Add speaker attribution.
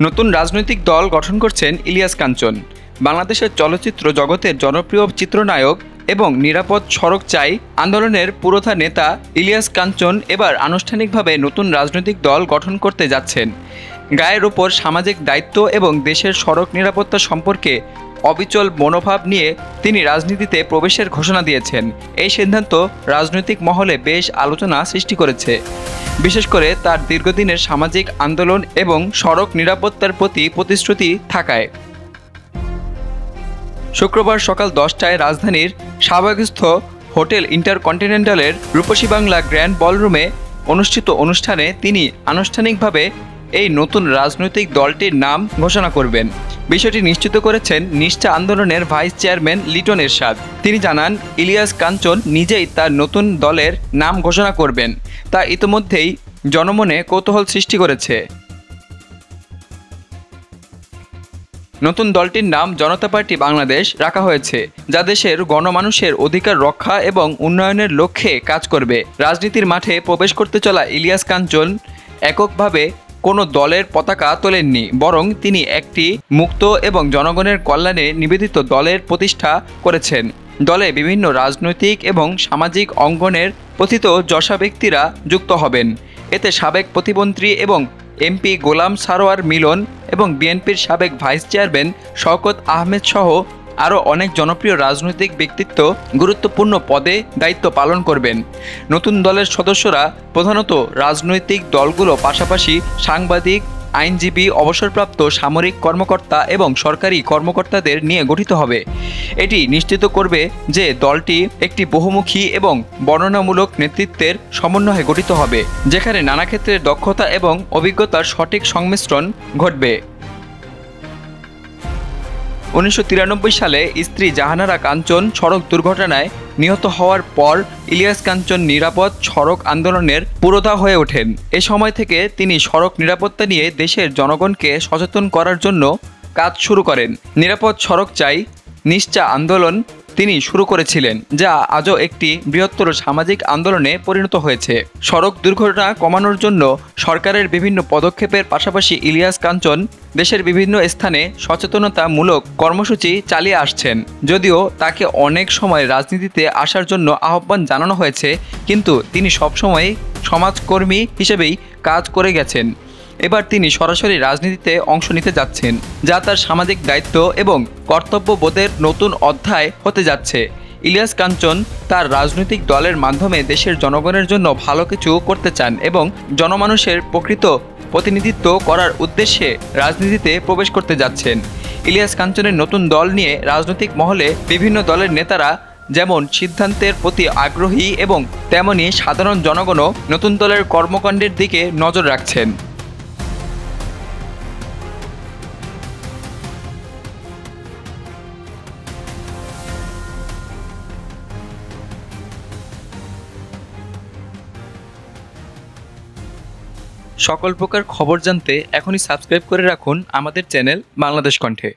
Speaker 1: নতুন রাজনৈতিক দল গঠন করছেন ইলিয়াস কাঞ্চন। বাংলাদেশের চলচ্চিত্র জগতের জনপ্রিয় চিত্রনায়ক এবং নিরাপদ সড়ক চাই আন্দোলনের পুরোধা নেতা ইলিয়াস কাঞ্চন এবার আনুষ্ঠানিকভাবে নতুন রাজনৈতিক দল গঠন করতে যাচ্ছেন। গায়ের ওপর সামাজিক দায়িত্ব এবং দেশের সড়ক নিরাপত্তা সম্পর্কে অবিচল মনোভাব নিয়ে তিনি রাজনীতিতে প্রবেশের ঘোষণা দিয়েছেন। এই সিদ্ধান্ত রাজনৈতিক মহলে বেশ আলোচনা সৃষ্টি করেছে, বিশেষ করে তার দীর্ঘদিনের সামাজিক আন্দোলন এবং সড়ক নিরাপত্তার প্রতি প্রতিশ্রুতি থাকায়। শুক্রবার সকাল 10টায় রাজধানীর শাহবাগস্থ হোটেল ইন্টারকন্টিনেন্টালের রূপসী বাংলা গ্র্যান্ড বলরুমে অনুষ্ঠিত অনুষ্ঠানে তিনি আনুষ্ঠানিকভাবে এই নতুন রাজনৈতিক দলটির নাম ঘোষণা করবেন। বিষয়টি নিশ্চিত করেছেন নিষ্ঠা আন্দোলনের ভাইস চেয়ারম্যান লিটন এরশাদ। তিনি জানান, ইলিয়াস কাঞ্চন নিজেই তার নতুন দলের নাম ঘোষণা করবেন, তা ইতিমধ্যেই জনমনে কৌতূহল সৃষ্টি করেছে। নতুন দলটির নাম জনতা পার্টি বাংলাদেশ রাখা হয়েছে, যা দেশের গণমানুষের অধিকার রক্ষা এবং উন্নয়নের লক্ষ্যে কাজ করবে। রাজনীতির মাঠে প্রবেশ করতে চলা ইলিয়াস কাঞ্চন এককভাবে কোনো দলের পতাকা তোলেননি, বরং তিনি একটি মুক্ত এবং জনগণের কল্যাণে নিবেদিত দলের প্রতিষ্ঠা করেছেন। দলে বিভিন্ন রাজনৈতিক এবং সামাজিক অঙ্গনের প্রথিতযশা ব্যক্তিরা যুক্ত হবেন। এতে সাবেক প্রতিমন্ত্রী এবং এমপি গোলাম সারোয়ার মিলন এবং বিএনপির সাবেক ভাইস চেয়ারম্যান শওকত আহমেদ সহ আরও অনেক জনপ্রিয় রাজনৈতিক ব্যক্তিত্ব গুরুত্বপূর্ণ পদে দায়িত্ব পালন করবেন। নতুন দলের সদস্যরা প্রধানত রাজনৈতিক দলগুলো পাশাপাশি সাংবাদিক, আইনজীবী, অবসরপ্রাপ্ত সামরিক কর্মকর্তা এবং সরকারি কর্মকর্তাদের নিয়ে গঠিত হবে। এটি নিশ্চিত করবে যে দলটি একটি বহুমুখী এবং বর্ণনামূলক নেতৃত্বের সমন্বয়ে গঠিত হবে, যেখানে নানা ক্ষেত্রের দক্ষতা এবং অভিজ্ঞতার সঠিক সংমিশ্রণ ঘটবে। 1993 সালে স্ত্রী জাহানারা কাঞ্চন সড়ক দুর্ঘটনায় নিহত হওয়ার পর ইলিয়াস কাঞ্চন নিরাপদ সড়ক আন্দোলনের পুরোধা হয়ে ওঠেন। এ সময় থেকে তিনি সড়ক নিরাপত্তা নিয়ে দেশের জনগণকে সচেতন করার জন্য কাজ শুরু করেন। নিরাপদ সড়ক চাই নিষ্ঠা আন্দোলন তিনি শুরু করেছিলেন, যা আজও একটি বৃহত্তর সামাজিক আন্দোলনে পরিণত হয়েছে। সড়ক দুর্ঘটনা কমানোর জন্য সরকারের বিভিন্ন পদক্ষেপের পাশাপাশি ইলিয়াস কাঞ্চন দেশের বিভিন্ন স্থানে সচেতনতামূলক কর্মসূচি চালিয়ে আসছেন। যদিও তাকে অনেক সময় রাজনীতিতে আসার জন্য আহ্বান জানানো হয়েছে, কিন্তু তিনি সবসময় সমাজকর্মী হিসেবেই কাজ করে গেছেন। এবার তিনি সরাসরি রাজনীতিতে অংশ নিতে যাচ্ছেন, যা তার সামাজিক দায়িত্ব এবং কর্তব্যবোধের নতুন অধ্যায় হতে যাচ্ছে। ইলিয়াস কাঞ্চন তার রাজনৈতিক দলের মাধ্যমে দেশের জনগণের জন্য ভালো কিছু করতে চান এবং জনমানুষের প্রকৃত প্রতিনিধিত্ব করার উদ্দেশ্যে রাজনীতিতে প্রবেশ করতে যাচ্ছেন। ইলিয়াস কাঞ্চনের নতুন দল নিয়ে রাজনৈতিক মহলে বিভিন্ন দলের নেতারা যেমন সিদ্ধান্তের প্রতি আগ্রহী এবং তেমনি সাধারণ জনগণও নতুন দলের কর্মকাণ্ডের দিকে নজর রাখছেন। সকল প্রকার খবর জানতে এখনই সাবস্ক্রাইব করে রাখুন আমাদের চ্যানেল বাংলাদেশ কণ্ঠে।